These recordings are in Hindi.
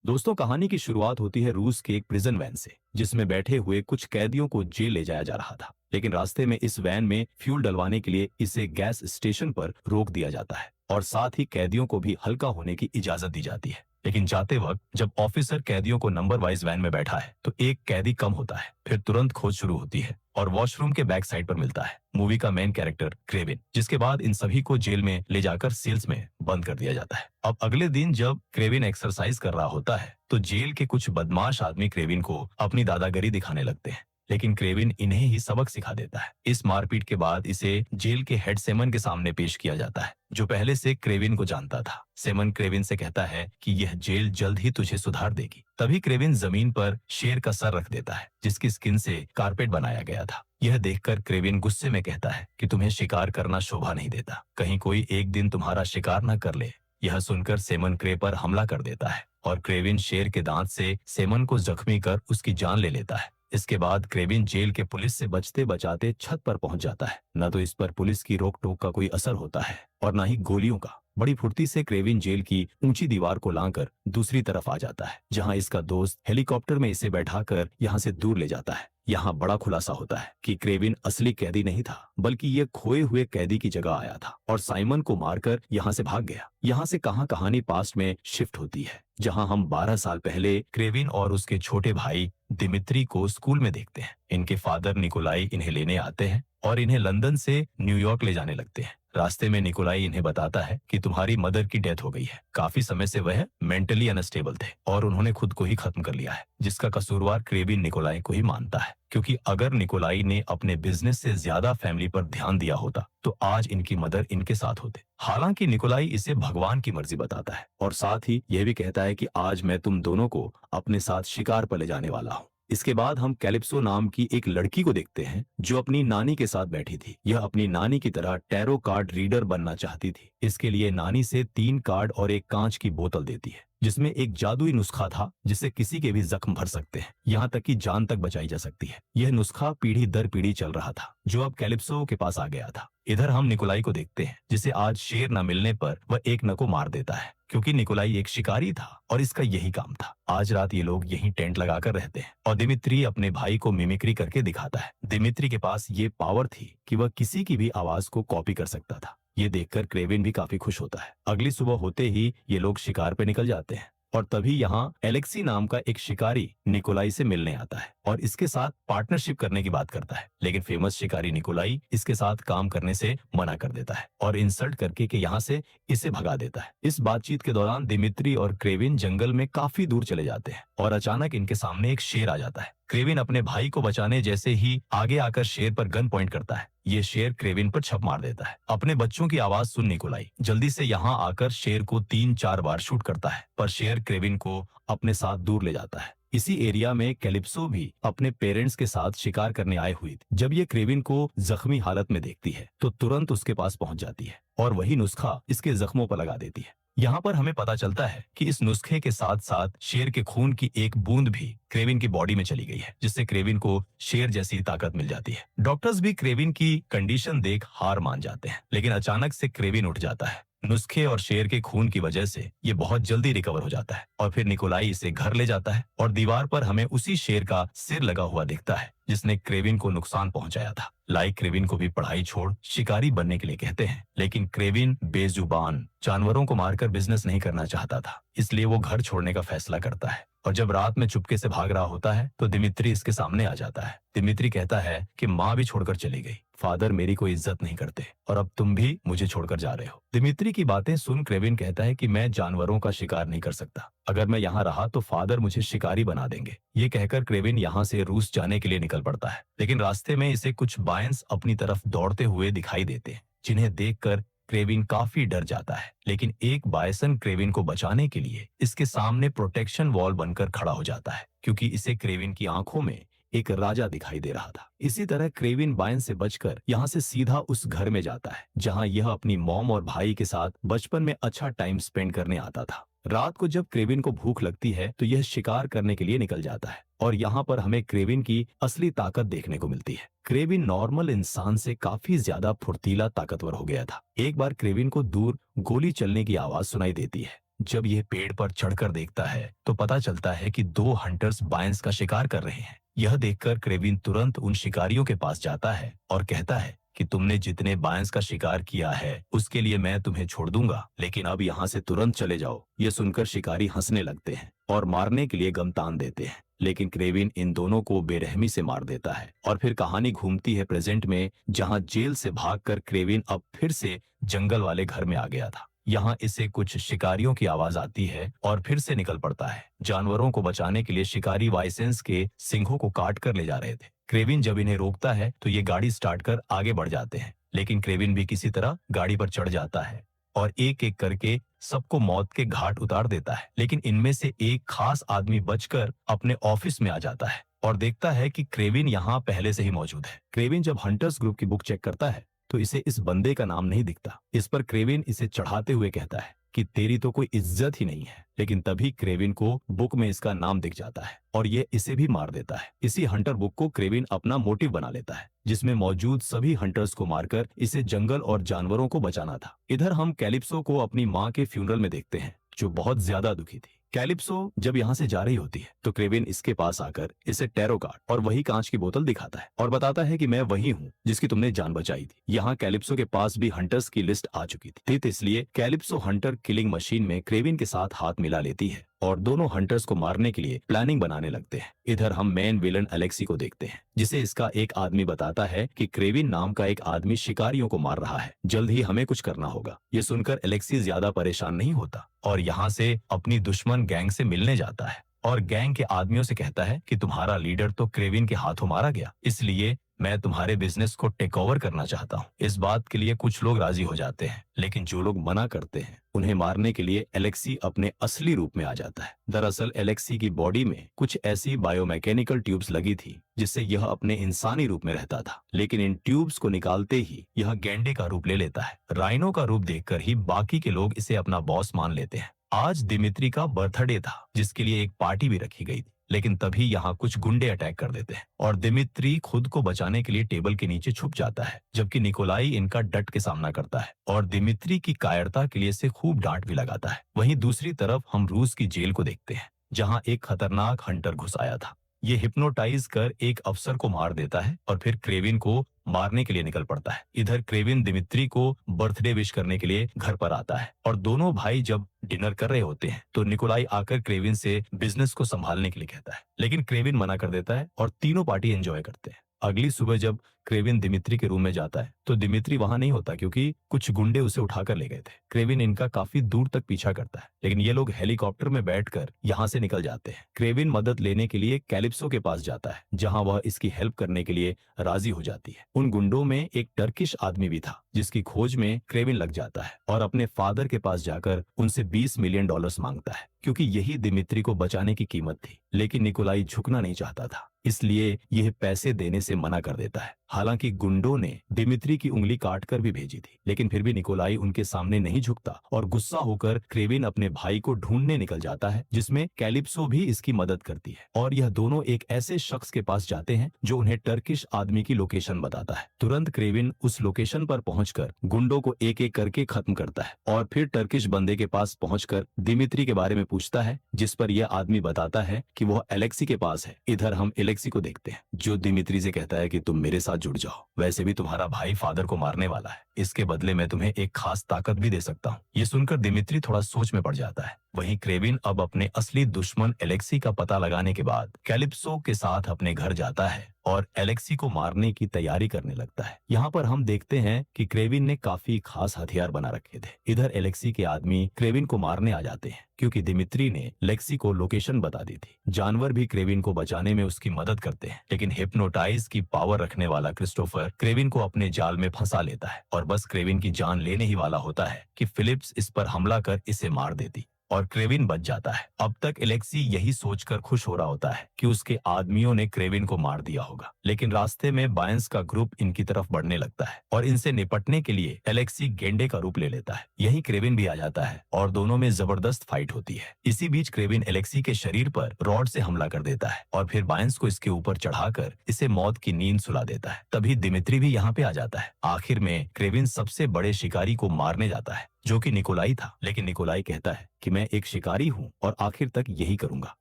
दोस्तों, कहानी की शुरुआत होती है रूस के एक प्रिजन वैन से, जिसमें बैठे हुए कुछ कैदियों को जेल ले जाया जा रहा था। लेकिन रास्ते में इस वैन में फ्यूल डलवाने के लिए इसे गैस स्टेशन पर रोक दिया जाता है और साथ ही कैदियों को भी हल्का होने की इजाजत दी जाती है। लेकिन जाते वक्त जब ऑफिसर कैदियों को नंबर वाइज वैन में बैठा है तो एक कैदी कम होता है। फिर तुरंत खोज शुरू होती है और वॉशरूम के बैक साइड पर मिलता है मूवी का मेन कैरेक्टर क्रेविन, जिसके बाद इन सभी को जेल में ले जाकर सेल्स में बंद कर दिया जाता है। अब अगले दिन जब क्रेविन एक्सरसाइज कर रहा होता है तो जेल के कुछ बदमाश आदमी क्रेविन को अपनी दादागिरी दिखाने लगते हैं, लेकिन क्रेविन इन्हें ही सबक सिखा देता है। इस मारपीट के बाद इसे जेल के हेड सेमन के सामने पेश किया जाता है, जो पहले से क्रेविन को जानता था। सेमन क्रेविन से कहता है कि यह जेल जल्द ही तुझे सुधार देगी। तभी क्रेविन जमीन पर शेर का सर रख देता है, जिसकी स्किन से कारपेट बनाया गया था। यह देखकर क्रेविन गुस्से में कहता है कि तुम्हें शिकार करना शोभा नहीं देता, कहीं कोई एक दिन तुम्हारा शिकार न कर ले। यह सुनकर सेमन क्रे पर हमला कर देता है और क्रेविन शेर के दांत से सेमन को जख्मी कर उसकी जान ले लेता है। इसके बाद क्रेविन जेल के पुलिस से बचते बचाते छत पर पहुंच जाता है। न तो इस पर पुलिस की रोक टोक का कोई असर होता है और न ही गोलियों का। बड़ी फुर्ती से क्रेविन जेल की ऊंची दीवार को लांघकर दूसरी तरफ आ जाता है, जहां इसका दोस्त हेलीकॉप्टर में इसे बैठाकर यहां से दूर ले जाता है। यहाँ बड़ा खुलासा होता है कि क्रेविन असली कैदी नहीं था, बल्कि ये खोए हुए कैदी की जगह आया था और साइमन को मारकर यहाँ से भाग गया। यहाँ से कहानी पास्ट में शिफ्ट होती है, जहाँ हम 12 साल पहले क्रेविन और उसके छोटे भाई दिमित्री को स्कूल में देखते हैं। इनके फादर निकोलाई इन्हें लेने आते हैं और इन्हें लंदन से न्यूयॉर्क ले जाने लगते हैं। रास्ते में निकोलाई इन्हें बताता है कि तुम्हारी मदर की डेथ हो गई है। काफी समय से वह मेंटली अनस्टेबल थे और उन्होंने खुद को ही खत्म कर लिया है, जिसका कसूरवार क्रेविन निकोलाई को ही मानता है, क्योंकि अगर निकोलाई ने अपने बिजनेस से ज्यादा फैमिली पर ध्यान दिया होता तो आज इनकी मदर इनके साथ होते। हालांकि निकोलाई इसे भगवान की मर्जी बताता है और साथ ही यह भी कहता है कि आज मैं तुम दोनों को अपने साथ शिकार पर ले जाने वाला हूँ। इसके बाद हम कैलिप्सो नाम की एक लड़की को देखते हैं, जो अपनी नानी के साथ बैठी थी। यह अपनी नानी की तरह टैरो कार्ड रीडर बनना चाहती थी। इसके लिए नानी से 3 कार्ड और एक कांच की बोतल देती है, जिसमें एक जादुई नुस्खा था जिससे किसी के भी जख्म भर सकते हैं, यहाँ तक कि जान तक बचाई जा सकती है। यह नुस्खा पीढ़ी दर पीढ़ी चल रहा था, जो अब कैलिप्सो के पास आ गया था। इधर हम निकोलाई को देखते हैं, जिसे आज शेर न मिलने पर वह एक न को मार देता है, क्योंकि निकोलाई एक शिकारी था और इसका यही काम था। आज रात ये लोग यहीं टेंट लगाकर रहते हैं और दिमित्री अपने भाई को मिमिक्री करके दिखाता है। दिमित्री के पास ये पावर थी कि वह किसी की भी आवाज को कॉपी कर सकता था। ये देखकर क्रेविन भी काफी खुश होता है। अगली सुबह होते ही ये लोग शिकार पे निकल जाते हैं और तभी यहाँ एलेक्सी नाम का एक शिकारी निकोलाई से मिलने आता है और इसके साथ पार्टनरशिप करने की बात करता है। लेकिन फेमस शिकारी निकोलाई इसके साथ काम करने से मना कर देता है और इंसल्ट करके कि यहाँ से इसे भगा देता है। इस बातचीत के दौरान दिमित्री और क्रेविन जंगल में काफी दूर चले जाते हैं और अचानक इनके सामने एक शेर आ जाता है। क्रेविन अपने भाई को बचाने जैसे ही आगे आकर शेर पर गन पॉइंट करता है। ये शेर क्रेविन पर छप मार देता है। अपने बच्चों की आवाज सुन निकोलाई जल्दी से यहाँ आकर शेर को 3-4 बार शूट करता है, पर शेर क्रेविन को अपने साथ दूर ले जाता है। इसी एरिया में कैलिप्सो भी अपने पेरेंट्स के साथ शिकार करने आई हुई थी। जब ये क्रेविन को जख्मी हालत में देखती है तो तुरंत उसके पास पहुंच जाती है और वही नुस्खा इसके जख्मों पर लगा देती है। यहाँ पर हमें पता चलता है कि इस नुस्खे के साथ साथ शेर के खून की एक बूंद भी क्रेविन की बॉडी में चली गई है, जिससे क्रेविन को शेर जैसी ताकत मिल जाती है। डॉक्टर्स भी क्रेविन की कंडीशन देख हार मान जाते हैं, लेकिन अचानक से क्रेविन उठ जाता है। नुस्खे और शेर के खून की वजह से ये बहुत जल्दी रिकवर हो जाता है और फिर निकोलाई इसे घर ले जाता है और दीवार पर हमें उसी शेर का सिर लगा हुआ दिखता है जिसने क्रेविन को नुकसान पहुंचाया था। लाइक क्रेविन को भी पढ़ाई छोड़ शिकारी बनने के लिए कहते हैं, लेकिन क्रेविन बेजुबान जानवरों को मारकर बिजनेस नहीं करना चाहता था, इसलिए वो घर छोड़ने का फैसला करता है। और जब रात में चुपके से भाग रहा होता है तो दिमित्री इसके सामने आ जाता है। दिमित्री कहता है कि माँ भी छोड़कर चली गई, फादर मेरी कोई इज्जत नहीं करते और अब तुम भी मुझे छोड़कर जा रहे हो। दिमित्री की बातें सुन क्रेविन कहता है कि मैं जानवरों का शिकार नहीं कर सकता, अगर मैं यहाँ रहा तो फादर मुझे शिकारी बना देंगे। ये कहकर क्रेविन यहाँ से रूस जाने के लिए निकल पड़ता है, लेकिन रास्ते में इसे कुछ बायंस अपनी तरफ दौड़ते हुए दिखाई देते हैं, जिन्हें देखकर क्रेविन काफी डर जाता है। लेकिन एक बायसन क्रेविन को बचाने के लिए इसके सामने प्रोटेक्शन वॉल बनकर खड़ा हो जाता है, क्योंकि इसे क्रेविन की आंखों में एक राजा दिखाई दे रहा था। इसी तरह क्रेविन बायन से बचकर यहाँ से सीधा उस घर में जाता है जहाँ यह अपनी मॉम और भाई के साथ बचपन में अच्छा टाइम स्पेंड करने आता था। रात को जब क्रेविन को भूख लगती है तो यह शिकार करने के लिए निकल जाता है और यहाँ पर हमें क्रेविन की असली ताकत देखने को मिलती है। क्रेविन नॉर्मल इंसान से काफी ज्यादा फुर्तीला ताकतवर हो गया था। एक बार क्रेविन को दूर गोली चलने की आवाज सुनाई देती है, जब यह पेड़ पर चढ़कर देखता है तो पता चलता है कि दो हंटर्स बायंस का शिकार कर रहे हैं। यह देखकर क्रेविन तुरंत उन शिकारियों के पास जाता है और कहता है कि तुमने जितने बायंस का शिकार किया है उसके लिए मैं तुम्हें छोड़ दूंगा, लेकिन अब यहाँ से तुरंत चले जाओ। यह सुनकर शिकारी हंसने लगते हैं और मारने के लिए गम तान देते हैं, लेकिन क्रेविन इन दोनों को बेरहमी से मार देता है। और फिर कहानी घूमती है प्रेजेंट में, जहाँ जेल से भागकर क्रेविन अब फिर से जंगल वाले घर में आ गया था। यहाँ इसे कुछ शिकारियों की आवाज आती है और फिर से निकल पड़ता है। जानवरों को बचाने के लिए शिकारी वाइसेंस के सिंहों को काट कर ले जा रहे थे। क्रेविन जब इन्हें रोकता है तो ये गाड़ी स्टार्ट कर आगे बढ़ जाते हैं, लेकिन क्रेविन भी किसी तरह गाड़ी पर चढ़ जाता है और एक एक करके सबको मौत के घाट उतार देता है। लेकिन इनमें से एक खास आदमी बचकर अपने ऑफिस में आ जाता है और देखता है कि क्रेविन यहाँ पहले से ही मौजूद है। क्रेविन जब हंटर्स ग्रुप की बुक चेक करता है तो इसे इस बंदे का नाम नहीं दिखता। इस पर क्रेविन इसे चढ़ाते हुए कहता है कि तेरी तो कोई इज्जत ही नहीं है, लेकिन तभी क्रेविन को बुक में इसका नाम दिख जाता है और ये इसे भी मार देता है। इसी हंटर बुक को क्रेविन अपना मोटिव बना लेता है, जिसमें मौजूद सभी हंटर्स को मारकर इसे जंगल और जानवरों को बचाना था। इधर हम कैलिप्सो को अपनी माँ के फ्यूनरल में देखते हैं, जो बहुत ज्यादा दुखी थी। कैलिप्सो जब यहाँ से जा रही होती है तो क्रेविन इसके पास आकर इसे टैरो कार्ड और वही कांच की बोतल दिखाता है और बताता है कि मैं वही हूँ जिसकी तुमने जान बचाई थी। यहाँ कैलिप्सो के पास भी हंटर्स की लिस्ट आ चुकी थी, तो इसलिए कैलिप्सो हंटर किलिंग मशीन में क्रेविन के साथ हाथ मिला लेती है और दोनों हंटर्स को मारने के लिए प्लानिंग बनाने लगते हैं। इधर हम मेन विलन एलेक्सी को देखते हैं, जिसे इसका एक आदमी बताता है कि क्रेविन नाम का एक आदमी शिकारियों को मार रहा है, जल्द ही हमें कुछ करना होगा। ये सुनकर एलेक्सी ज्यादा परेशान नहीं होता और यहाँ से अपनी दुश्मन गैंग से मिलने जाता है और गैंग के आदमियों से कहता है कि तुम्हारा लीडर तो क्रेविन के हाथों मारा गया, इसलिए मैं तुम्हारे बिजनेस को टेक ओवर करना चाहता हूँ। इस बात के लिए कुछ लोग राजी हो जाते हैं, लेकिन जो लोग मना करते हैं उन्हें मारने के लिए एलेक्सी अपने असली रूप में आ जाता है। दरअसल एलेक्सी की बॉडी में कुछ ऐसी बायोमैकेनिकल ट्यूब्स लगी थी जिससे यह अपने इंसानी रूप में रहता था, लेकिन इन ट्यूब्स को निकालते ही यह गैंडे का रूप ले लेता है। राइनो का रूप देखकर ही बाकी के लोग इसे अपना बॉस मान लेते हैं। आज दिमित्री का बर्थडे था, जिसके लिए एक पार्टी भी रखी गई थी, लेकिन तभी यहाँ कुछ गुंडे अटैक कर देते हैं और दिमित्री खुद को बचाने के लिए टेबल के नीचे छुप जाता है, जबकि निकोलाई इनका डट के सामना करता है और दिमित्री की कायरता के लिए इसे खूब डांट भी लगाता है। वहीं दूसरी तरफ हम रूस की जेल को देखते हैं, जहाँ एक खतरनाक हंटर घुस आया था। ये हिप्नोटाइज कर एक अफसर को मार देता है और फिर क्रेविन को मारने के लिए निकल पड़ता है। इधर क्रेविन दिमित्री को बर्थडे विश करने के लिए घर पर आता है और दोनों भाई जब डिनर कर रहे होते हैं तो निकोलाई आकर क्रेविन से बिजनेस को संभालने के लिए कहता है, लेकिन क्रेविन मना कर देता है और तीनों पार्टी एंजॉय करते हैं। अगली सुबह जब क्रेविन दिमित्री के रूम में जाता है तो दिमित्री वहां नहीं होता, क्योंकि कुछ गुंडे उसे उठाकर ले गए थे। क्रेविन इनका काफी दूर तक पीछा करता है, लेकिन ये लोग हेलीकॉप्टर में बैठकर यहाँ से निकल जाते हैं। क्रेविन मदद लेने के लिए कैलिप्सो के पास जाता है, जहाँ वह इसकी हेल्प करने के लिए राजी हो जाती है। उन गुंडों में एक टर्किश आदमी भी था, जिसकी खोज में क्रेविन लग जाता है और अपने फादर के पास जाकर उनसे $20 मिलियन मांगता है, क्योंकि यही दिमित्री को बचाने की कीमत थी। लेकिन निकोलाई झुकना नहीं चाहता था, इसलिए यह पैसे देने से मना कर देता है। हालांकि गुंडों ने दिमित्री की उंगली काटकर भी भेजी थी, लेकिन फिर भी निकोलाई उनके सामने नहीं झुकता और गुस्सा होकर क्रेविन अपने भाई को ढूंढने निकल जाता है, जिसमें कैलिप्सो भी इसकी मदद करती है और यह दोनों एक ऐसे शख्स के पास जाते हैं जो उन्हें टर्किश आदमी की लोकेशन बताता है। तुरंत क्रेविन उस लोकेशन पर पहुंचकर गुंडों को एक एक करके खत्म करता है और फिर टर्किश बंदे के पास पहुंचकर दिमित्री के बारे में पूछता है, जिस पर यह आदमी बताता है कि वह एलेक्सी के पास है। इधर हम एलेक्सी को देखते हैं, जो दिमित्री से कहता है कि तुम मेरे साथ जुड़ जाओ, वैसे भी तुम्हारा भाई फादर को मारने वाला है, इसके बदले मैं तुम्हें एक खास ताकत भी दे सकता हूँ। ये सुनकर दिमित्री थोड़ा सोच में पड़ जाता है। वहीं क्रेविन अब अपने असली दुश्मन एलेक्सी का पता लगाने के बाद कैलिप्सो के साथ अपने घर जाता है और एलेक्सी को मारने की तैयारी करने लगता है। यहाँ पर हम देखते हैं कि क्रेविन ने काफी खास हथियार बना रखे थे। इधर एलेक्सी के आदमी क्रेविन को मारने आ जाते हैं, क्योंकि दिमित्री ने लेक्सी को लोकेशन बता दी थी। जानवर भी क्रेविन को बचाने में उसकी मदद करते हैं, लेकिन हिप्नोटाइज की पावर रखने वाला क्रिस्टोफर क्रेविन को अपने जाल में फंसा लेता है और बस क्रेविन की जान लेने ही वाला होता है कि फिलिप्स इस पर हमला कर इसे मार देती और क्रेविन बच जाता है। अब तक एलेक्सी यही सोचकर खुश हो रहा होता है कि उसके आदमियों ने क्रेविन को मार दिया होगा, लेकिन रास्ते में बायंस का ग्रुप इनकी तरफ बढ़ने लगता है और इनसे निपटने के लिए एलेक्सी गेंडे का रूप ले लेता है। यही क्रेविन भी आ जाता है और दोनों में जबरदस्त फाइट होती है। इसी बीच क्रेविन एलेक्सी के शरीर पर रॉड से हमला कर देता है और फिर बायंस को इसके ऊपर चढ़ाकर इसे मौत की नींद सुला देता है। तभी दिमित्री भी यहाँ पे आ जाता है। आखिर में क्रेविन सबसे बड़े शिकारी को मारने जाता है जो कि निकोलाई था। लेकिन निकोलाई कहता है कि मैं एक शिकारी हूँ और आखिर तक यही करूंगा।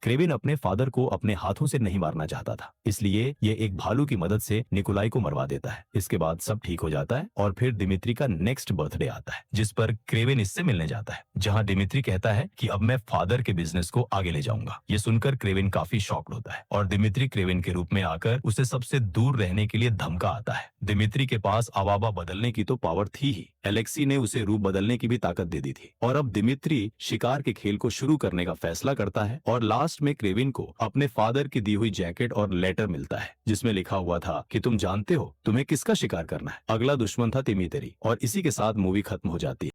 क्रेविन अपने फादर को अपने हाथों से नहीं मारना चाहता था, इसलिए ये एक भालू की मदद से निकोलाई को मरवा देता है। इसके बाद सब ठीक हो जाता है और फिर दिमित्री का नेक्स्ट बर्थडे आता है, जिस पर क्रेविन इससे मिलने जाता है, जहाँ दिमित्री कहता है कि अब मैं फादर के बिजनेस को आगे ले जाऊंगा। ये सुनकर क्रेविन काफी शॉक्ड होता है और दिमित्री क्रेविन के रूप में आकर उसे सबसे दूर रहने के लिए धमका आता है। दिमित्री के पास अवाबा बदलने की तो पावर थी ही, एलेक्सी ने उसे रूप बदलने की भी ताकत दे दी थी। और अब दिमित्री शिकार के खेल को शुरू करने का फैसला करता है और लास्ट में क्रेविन को अपने फादर की दी हुई जैकेट और लेटर मिलता है, जिसमें लिखा हुआ था कि तुम जानते हो तुम्हें किसका शिकार करना है। अगला दुश्मन था तिमितेरी और इसी के साथ मूवी खत्म हो जाती है।